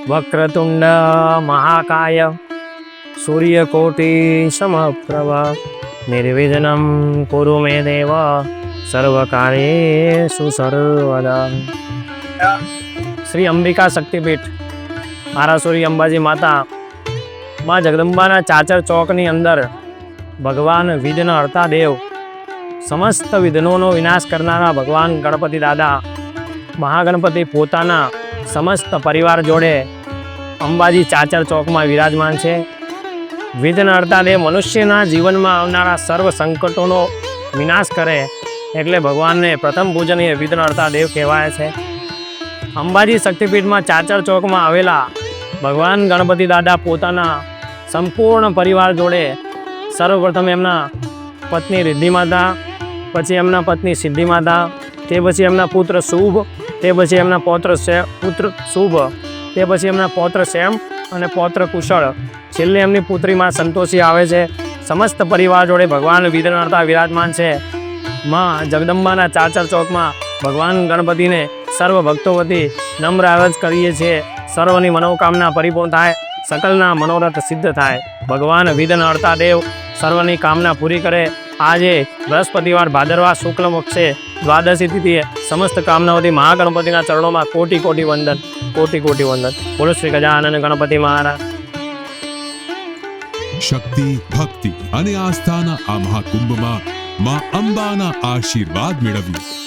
વક્રતુંડ મહાકાય સૂર્યકોટિ સમપ્રભ નિર્વિઘ્નમ કુરુ મે દેવ સર્વકાર્યેષુ સર્વદા. શ્રી અંબિકા શક્તિપીઠ આરાસુરી અંબાજી માતા માં જગદંબાના ચાચર ચોકની અંદર ભગવાન વિઘ્ન હર્તા દેવ, સમસ્ત વિઘ્નોનો વિનાશ કરનારા ભગવાન ગણપતિ દાદા મહાગણપતિ પોતાના સમસ્ત પરિવાર જોડે અંબાજી ચાચર ચોકમાં વિરાજમાન છે. વિઘ્ન હર્તા દેવ મનુષ્યના જીવનમાં આવનારા સર્વ સંકટોનો વિનાશ કરે એટલે ભગવાનને પ્રથમ પૂજનીય વિઘ્ન હર્તા દેવ કહેવાય છે. અંબાજી શક્તિપીઠમાં ચાચર ચોકમાં આવેલા ભગવાન ગણપતિ દાદા પોતાના સંપૂર્ણ પરિવાર જોડે સર્વપ્રથમ એમના પત્ની રિદ્ધિ માતા, પછી એમના પત્ની સિદ્ધિ માતા, તે પછી એમના પુત્ર શુભ, તે પછી એમના પુત્ર શુભ, તે પછી એમના પૌત્ર શ્યામ અને પૌત્ર કુશળ, છેલ્લે એમની પુત્રી માં સંતોષી આવે છે. સમસ્ત પરિવાર જોડે ભગવાન વિઘ્ન હર્તા વિરાજમાન છે. માં જગદંબાના ચાચર ચોકમાં ભગવાન ગણપતિને સર્વ ભક્તો વતી નમ્ર અરજ કરીએ છીએ, સર્વની મનોકામના પરિપૂર્ણ થાય, સકલના મનોરથ સિદ્ધ થાય. ભગવાન વિઘ્ન હર્તા દેવ સર્વની કામના પૂરી કરે. આજે બૃહસ્પતિવાર ભાદરવા શુક્લ પક્ષે દ્વાદશી તિથિએ સમસ્ત કામનાઓથી મહાગણપતિના ચરણોમાં કોટી કોટી વંદન, કોટી કોટી વંદન. બોલો શ્રી ગજાનન ગણપતિ મહારાજ. શક્તિ, ભક્તિ અને આસ્થાના આ મહાકુંભમાં માં અંબાના આશીર્વાદ મેળવીએ.